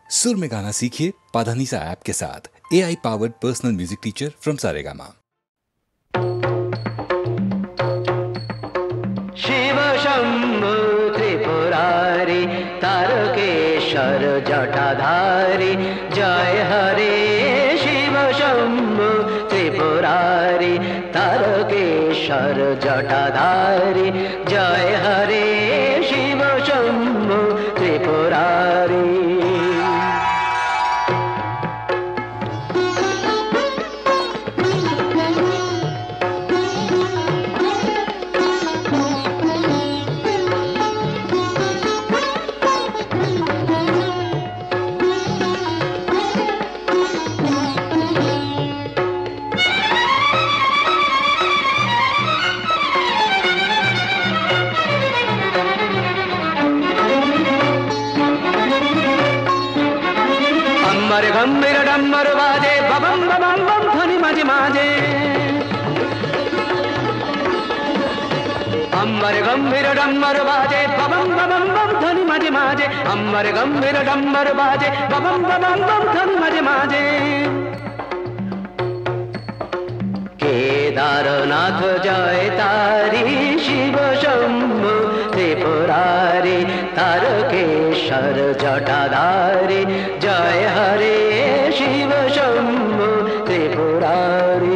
सुर में गाना सीखिए पाधानीसा ऐप के साथ। AI powered personal music teacher from Saregama. Shiv Shambhu Tripurari Tarakeshwar Jatadhari जय हरे। शिव शंभु त्रिपुरारी तारकेश्वर जटाधारी जय हरे। शिव शंभु त्रिपुरारी। गंभीर डम्बर बाजे बबम बबम बम ध्वनि माजे माजे। अंबर गंभीर डम्बर बाजे बबम बबम बम ध्वनि माजे माजे। अंबर गंभीर डम्बर बाजे बबम बबम बम ध्वनि माजे माजे। केदारनाथ जय तारी शिव शंभु त्रिपुरारी तारकेश्वर जटाधारी जय हरे। शिव शंभु त्रिपुरारी।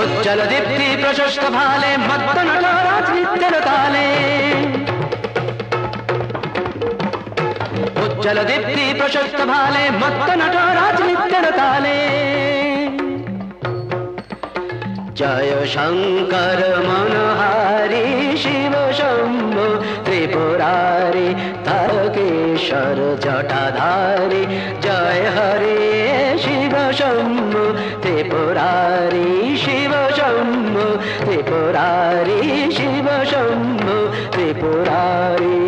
उज्जल दीप्ति प्रशस्त भाले मत्त नटराज नित्य ताले। उज्जल दीप्ति प्रशस्त भाले मत्त नटराज नित्य ताले। जय शंकर मनहारी शिव शंभु त्रिपुरारी तारकेश्वर जटाधारी जय हरे। शिव शंभु त्रिपुरारी शिव शंभु त्रिपुरारी शिव शंभु त्रिपुरारी।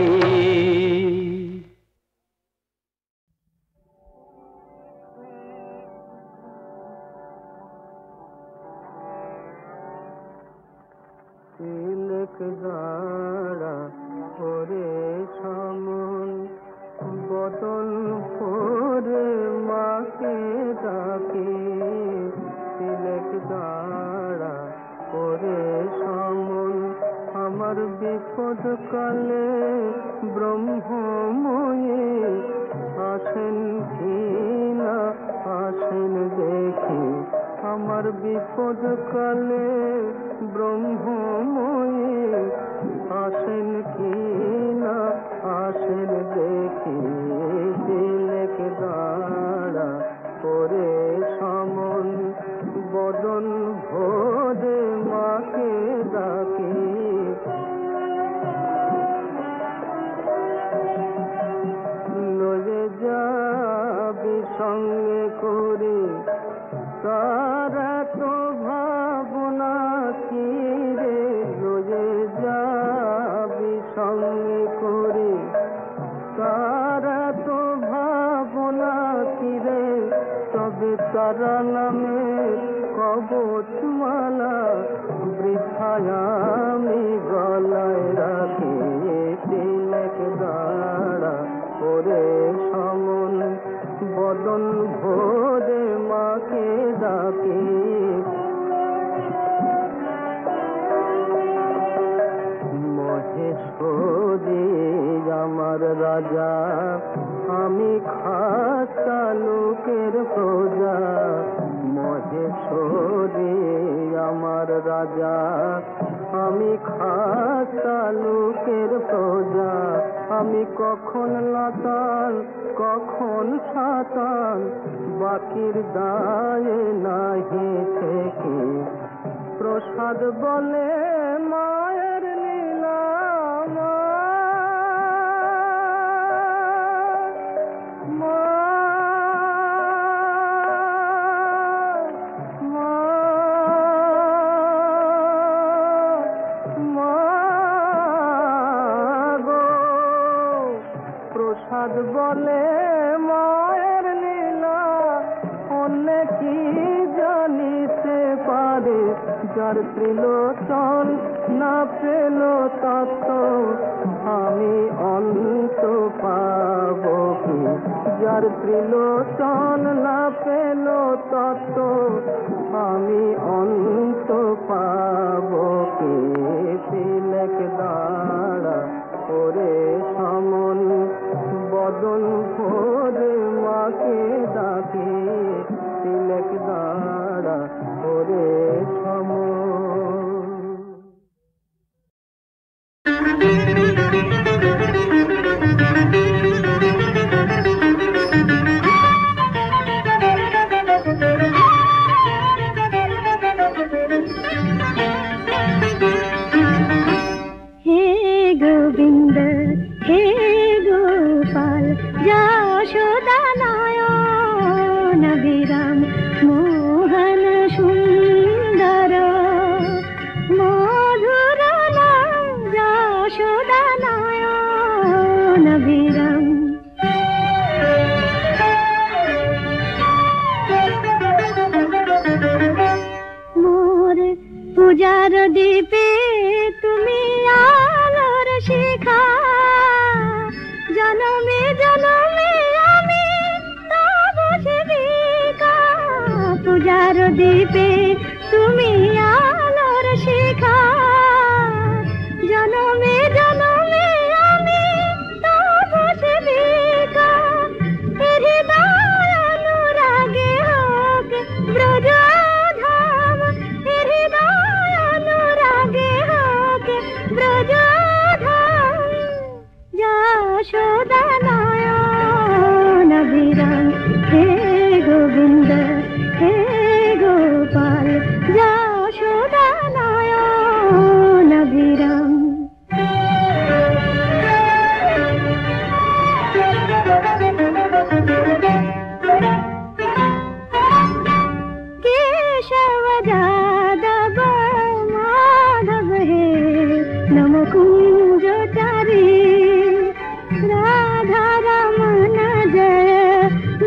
তিলক গাড়া করে সামন বদন করে মাকে ডাকে। তিলক গাড়া করে সামন আমার বিপদ কালে ব্রহ্মময়ে আসেন কি না আসেন দেখি। আমার বিপদ কালে ব্রহ্মময়ে আসেন কি না আসেন দেখি। তিলক গাড়া করে সমন বদন ভোরে মাকে ডাকি। লয়ে যাবি সঙ্গে করে তারা তো ভাবনা কি রে। লয়ে যাবি সঙ্গে করে তারা তো ভাবনা কি রে। তবে তারা নামে কবচমালা বৃথায় আমি গলায় রাখি। তিলক গাড়া করে সমন বদন ভোরে মাকে ডাকি। মহেশ্বরী আমার রাজা আমি খাসা লোকের প্রজা, মহেশ্বরী আমার রাজা। আমি খাসা লোকের প্রজা, আমি কখন লাতাল কখন সাতাল, বাকির দায়ে নাহি থেকে প্রসাদ বলে মায়ের লীলা। প্রসাদ বলে মায়ের লীলা, অন্য কি জানিতে পারে, যার ত্রিলোচন না পেল তত্ত্ব আমি অন্ত পাব কি, যার ত্রিলোচন না পেল তত্ত্ব আমি অন্ত পাব কি। তিলক দাঁড়া ওরে সমন, বদন ভোরে মাকে ডাকে, তিলক দাঁড়া ওরে সমন। हे गोविंद हे गोपाल यशोदा नयन विराम मोहन सुंदर मधुर नाम यशोदा नयन विराम। मोर पूजार दीपे তুমি আলোর শিখা, জনমে জনমে আমি তব সেবিকা। পূজার দীপে তুমি আলোর শিখা, জনমে জনমে আমি তব সেবিকা। হৃদয় অনুরাগে হোক ব্রজধাম, হৃদয় অনুরাগে হোক ব্রজধাম। যশোদা নয়ন বিরাম হে গোবিন্দ হে গোপাল যশোদা নয়ন বিরাম। केशव जादव माधव हे नम कुंजचारी, राधा रमन जय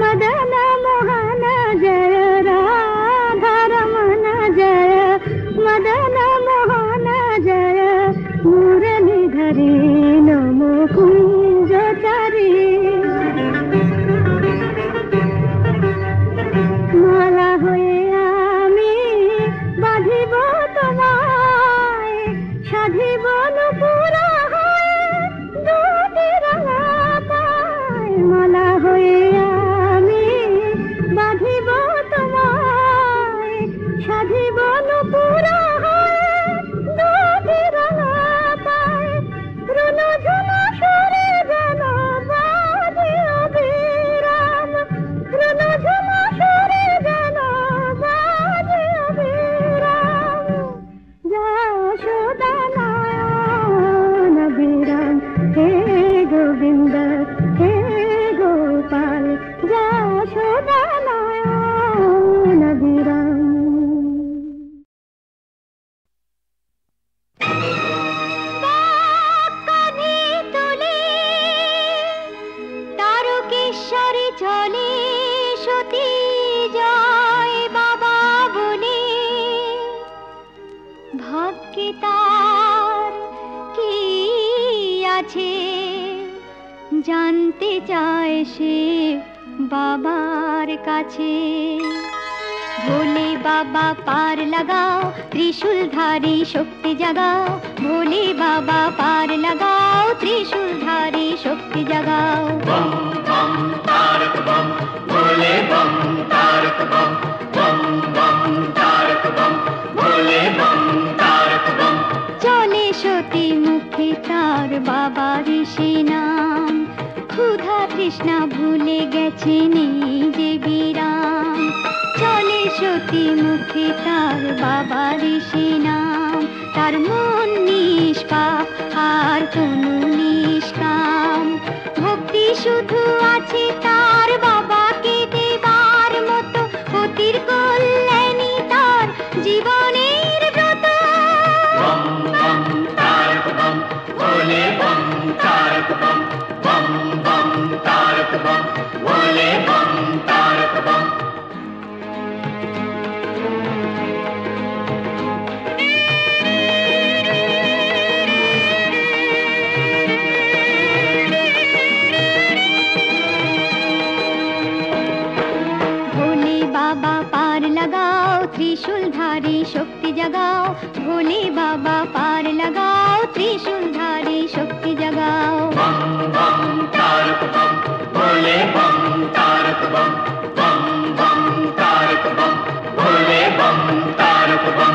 मदन मोहन जय, राधा रमन जय मदन मोहन जय, मुरलीधरी नम कुंजचारी। মালা হয়ে আমি বাঁধিব তোমায়, সাধিব নুপুরা হয়ে দুটি রাঙা পায়। মালা হয়ে আমি বাঁধিব তোমায়, সাধিব নুপুরা হয়ে দুটি রাঙা পায়। রুনঝুনা সুরে যেন বাজে অবিরাম, রুনঝুনা সুরে যেন বাজে অবিরাম। যশোদা নয়ন বিরাম হে গোবিন্দ হে গোপাল যশোদা নয়ন বিরাম। কাঁধে তুলে তারকেশ্বরে চলে সতী জয় বাবা বলে, ভাগ্যে তার কি আছে জানতে চায় সে বাবার কাছে। ভোলে বাবা পার লাগাও ত্রিশূলধারী শক্তি জাগাও, ভোলে বাবা পার লাগাও ত্রিশূলধারী শক্তি জাগাও। তৃষ্ণা ভুলে গেছেন এই যে বিরাম, চলে সতী মুখে তার বাবার সে নাম, তার মন নিষ্পাপ আর কোনো নিষ্কাম, ভক্তি শুধু আছে তার বাবাকে দেবার মতো, পতির কল্যাণী তার জীবনের ব্রত। বম বম তারক বম ভোলে বম তারক বম, বম বম তারক বম ভোলে বম তারক বম। त्रिशूलधारी शक्ति जगाओ, भोले बाबा पार लगाओ, त्रिशूलधारी शक्ति जगाओ। बम बम तारक बम भोले बम तारक बम, बम बम तारक बम भोले बम तारक बम।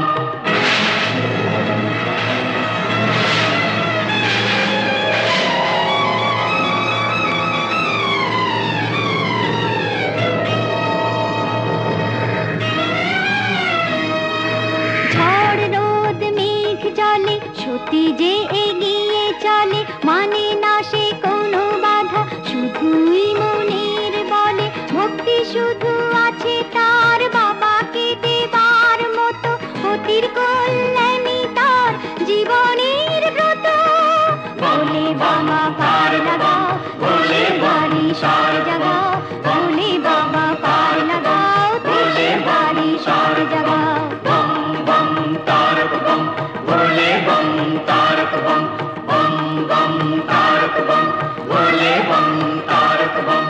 সতী যে এগিয়ে চলে, মানে না সে কোনো বাধা, শুধুই মনের বলে, ভক্তি শুধু আছে তার বাবাকে দেবার মতো, পতির কল্যাণী তার জীবনের ব্রত। ভোলে বাবা পার লাগাও, ভোলে বাড়ি সার জাগাও, ভোলে বাবা পার লাগাও, ভোলে বাড়ি সার জাগাও। বম বম তারক বম ভোলে বম तारक बम, बम बम तारक बम भोले बम तारक बम।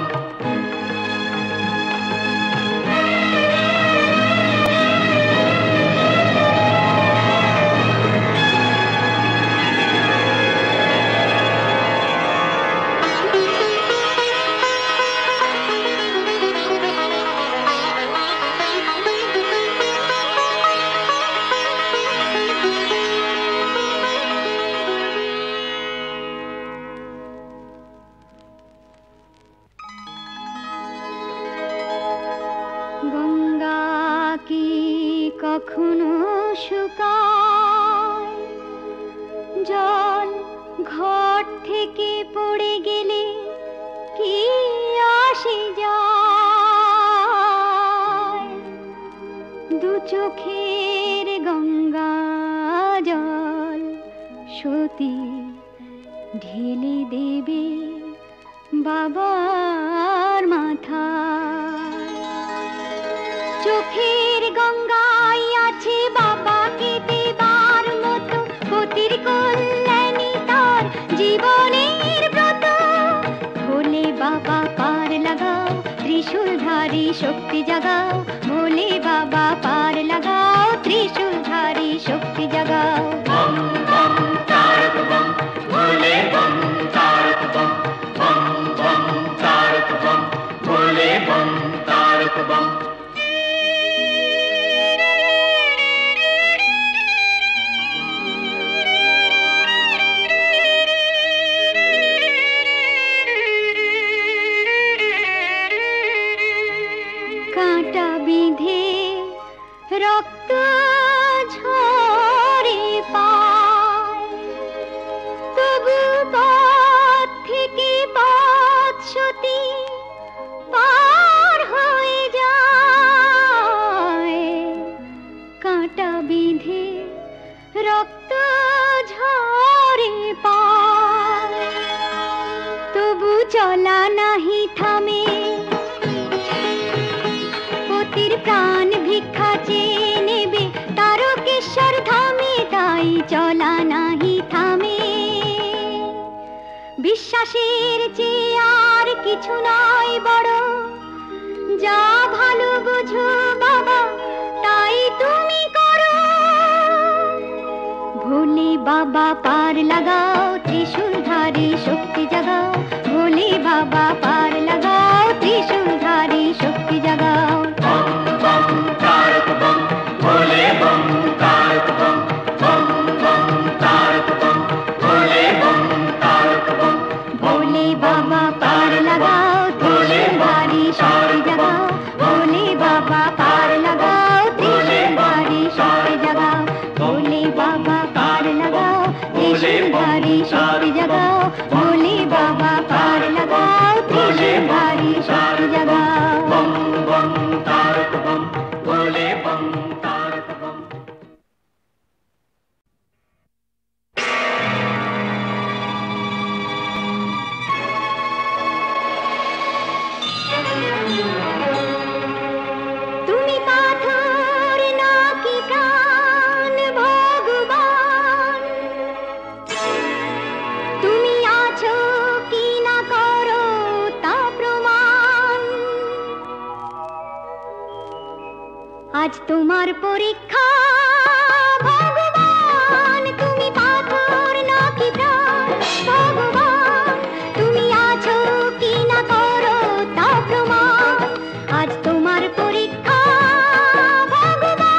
কখনো শুকায়, জল ঘট থেকে পড়ে গেলে কি আসে যায়, দু চোখের গঙ্গা জল সতী ঢেলে দেবে বাবার মাথায়। চোখের গঙ্গায় আছে বাবাকে দেবার মতো, পতির কল্যাণী তার জীবনের ব্রত। ভোলে বাবা পার লাগাও, ত্রিশূলধারী শক্তি জাগাও, ভোলে বাবা পার লাগাও, ত্রিশূলধারী শক্তি জাগাও। বম বম তারক বম ভোলে বম তারক বম, বম বম তারক বম ভোলে বম তারক বম। কাঁটা বিঁধে রক্ত ঝরে পায়, তবু পথ থেকে পথ সতী পার হয়ে যায়। কাঁটা বিঁধে রক্ত ঝরে পায়, তবু চলা নাহি থামে, পতির প্রাণ ভিক্ষা চেয়ে নেবে তারকেশ্বর ধামে, তাই চলা নাহি থামে। বিশ্বাসের চেয়ে আর কিছু নয় বড়, যা ভালো বুঝো বাবা তাই তুমি করো। ভোলে বাবা পার লাগাও, ত্রিশূলধারী শক্তি জাগাও, ভোলে বাবা পার লাগাও, ত্রিশূলধারী শক্তি জাগাও। बम बम तारक बम भोले बम तारक बम, बम बम तारक बम भोले बम तारक बम। भोले बाबा पार लगाओ, আজ তোমার পরীক্ষা ভগবান, তুমি পাথর নাকি প্রাণ, ভগবান তুমি আছো কি না করো তা প্রমাণ, আজ তোমার পরীক্ষা ভগবান।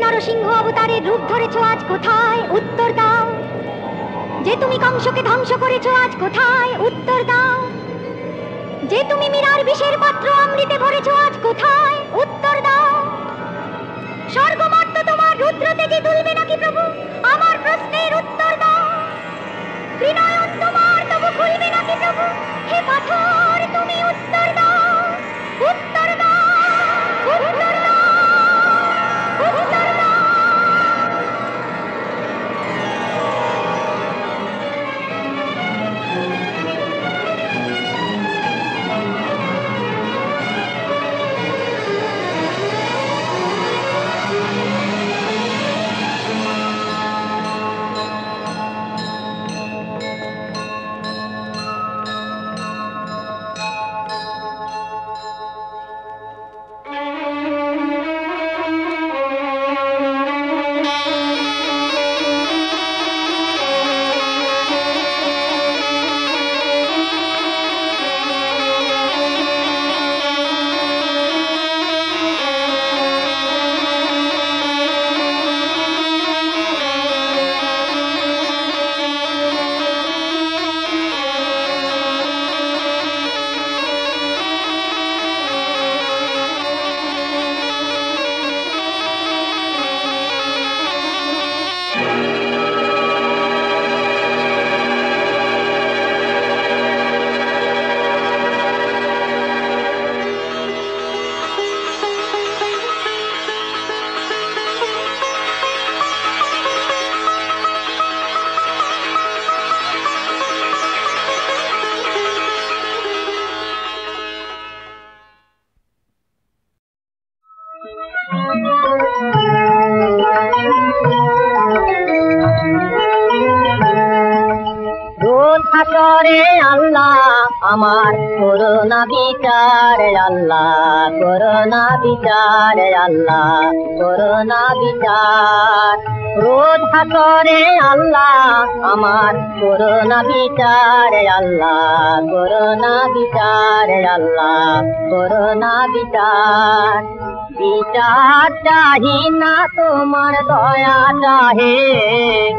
নরসিংহ অবতারের রূপ ধরেছো আজ কোথায়, উত্তর দাও। যে তুমি কংসকে ধ্বংস করেছো আজ কোথায়, উত্তর দাও। যে তুমি মীরার বিষের পাত্র অমৃতে ভরেছো আজ কোথায়, উত্তর দাও। স্বর্গমর্ত তোমার রুদ্র তেজে দুলবে নাকি প্রভু, আমার প্রশ্নের উত্তর দাও। ত্রিনয়ন তোমার তবু খুলবে নাকি প্রভু, হে পাথর তুমি উত্তর দাও, উত্তর দাও, উত্তর দাও, উত্তর দাও। রোজ হাসরে আল্লাহ আমার করোনা বিচার আল্লাহ করোনা বিচার আল্লাহ করোনা বিচার রোজ হাসরে আল্লাহ আমার করোনা বিচার আল্লাহ করোনা বিচার আল্লাহ করোনা বিচার বিচার চাহি না তোমার দয়া চাহে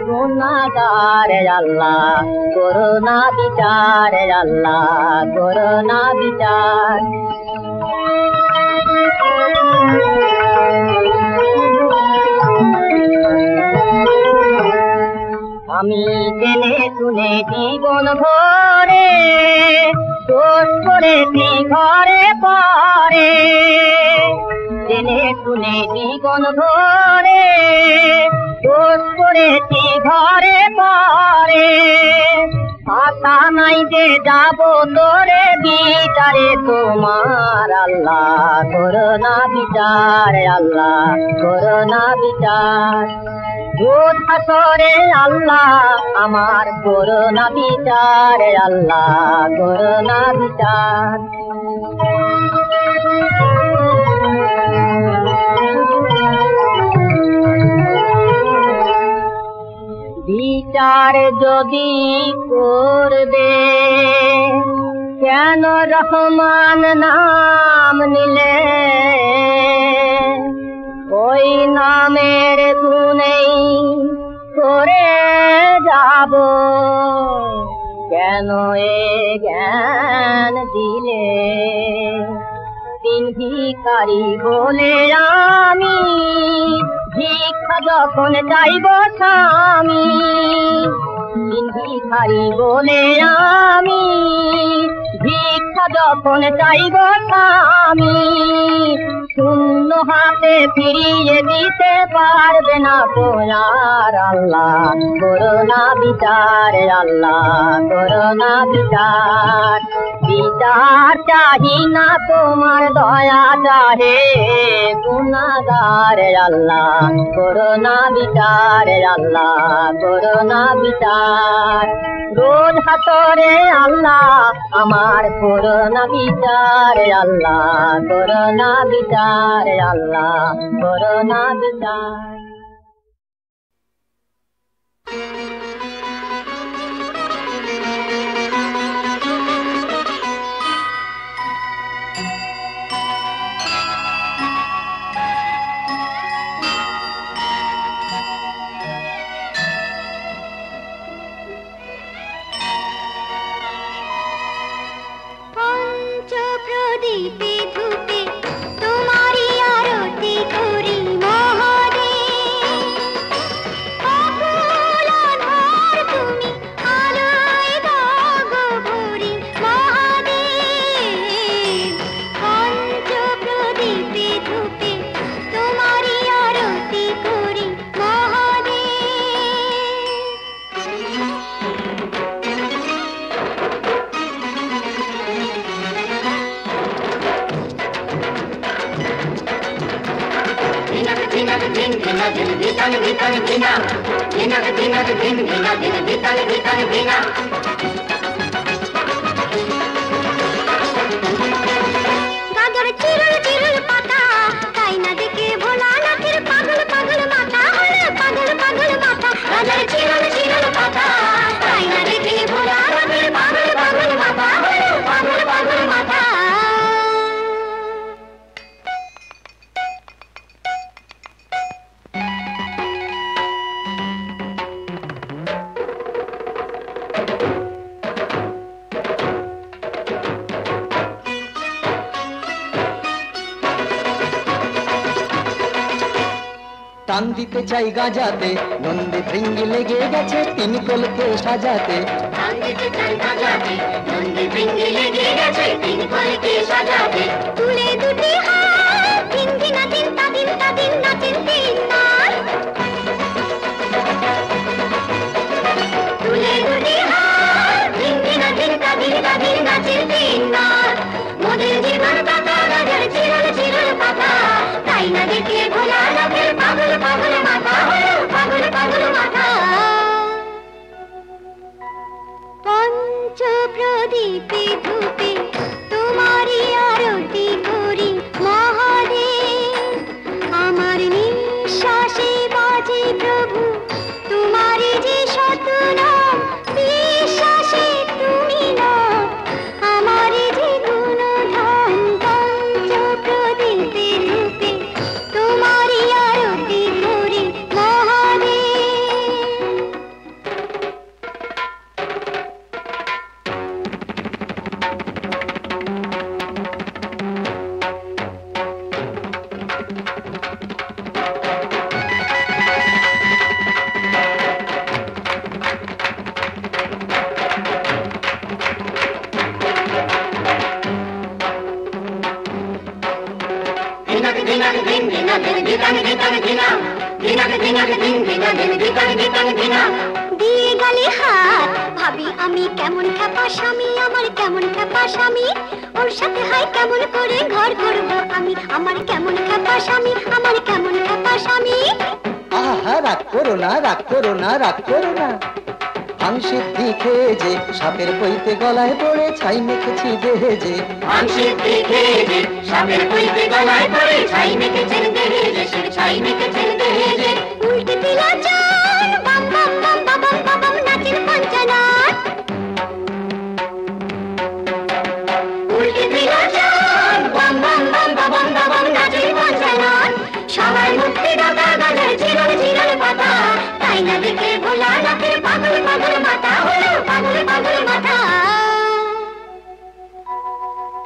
গুনাহগার আল্লাহ করোনা বিচার আল্লাহ করোনা বিচার আমি জেনে শুনে জীবন ভরে দোষ করেছি ঘরে পরে জেনে শুনে জীবন ভরে দোষ করেছি ঘরে পরে আশা নাই যে যাব তোরে বিচারে তোমার আল্লাহ করোনা বিচার আল্লাহ করোনা বিচার রোজ হাসরে আল্লাহ আমার করোনা বিচার আল্লাহ করোনা বিচার বিচার যদি করবে কেন রহমান নাম নিলে ওই নামের গুণেই করে যাব কেন এ জ্ঞান দিলে তিন ভিখারি বলে আমি ভিক্ষা যখন চাইব স্বামী তিন ভিখারি বলে আমি ভিক্ষা যখন চাইব স্বামী শূন্য হাতে ফিরিয়ে দিতে পারবে না তোমার আল্লাহ করোনা বিচার আল্লাহ করোনা বিচার বিচার চাহি না তোমার দয়া চাহে গুনাহগার আল্লাহ করোনা বিচার আল্লাহ করোনা বিচার রোজ হাসরে আল্লাহ আমার করোনা বিচার আল্লাহ করোনা বিচার আল্লাহ করোনা বিচার পঞ্চপ্রদীপে ধূপে তোমারি আরতি করি মহাদেব অকুল আধার তুমি আলোয় দাগো ভরি মহাদেব পঞ্চপ্রদীপে ধূপে তোমারি আরতি করি গাজর চিরুল চিরুল পাতা তাই না দেখে ভোলা নাথের পাগল পাগল মাথা হলো পাগল পাগল মাথা গাজর চিরুল চিরুল পাতা তাই না দেখে ভোলা নাথের পাগল পাগল মাথা হলো পাগল পাগল মাথা টান দিতে চাই গাজাতে নন্দী ভৃঙ্গি লেগে গেছে তিন কলকে সাজাতে টান দিতে চাই গাজাতে নন্দী ভৃঙ্গি লেগে গেছে তিন কলকে সাজাতে তুলে দুটি হাত দিন দিন দিন তা দিন নাচেন তিন নার তুলে দুটি হাত দিন দিন তা দিন নাচেন তিন নার মোদের জীবন পাতা গাজর চিরল চিরল পাতা তাই না দেখে ধিনাক ধিন ধিনা ধিন ধিতাং ধিতাং ধিনা ধিনাক ধিনাক ধিন ধিনা ধিন ধিতাং ধিতাং ধিনা। দিয়ে গেলে হাত ভাবি আমি কেমন খ্যাপা স্বামী, আমার কেমন খ্যাপা স্বামী, ওর সাথে হয় কেমন করে ঘর করবো আমি, আমার কেমন খ্যাপা স্বামী, আমার কেমন খ্যাপা স্বামী। আহা রাগ করো না, রাগ করো না, রাগ করো না। আংশিদ্ধি খেয়ে যে সাপের বইতে গলায় পড়ে ছাই মেখেছি দেহেজে, আংশিদ্ধি খেয়ে যে সাপের বইতে গলায় পড়ে ছাই মেখেছেন দেহেজে, সে ছাই মেখেছেন দেহেজে। উল্টে দিলা চান বাম বাম বাম বাবাম বাবাম নাচের পঞ্চানন, উল্টে দিলা চান বাম বাম বাম বাবাম বাবাম নাচের পঞ্চানন। সবার মুক্তি দাতা গাছের চিরল চিরল পাতা, তাই না দেখে ভোলা নাকের পাগল পাগল মাথা হলো পাগল পাগল মাথা।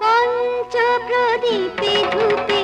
পঞ্চ প্রদীপে ধূপে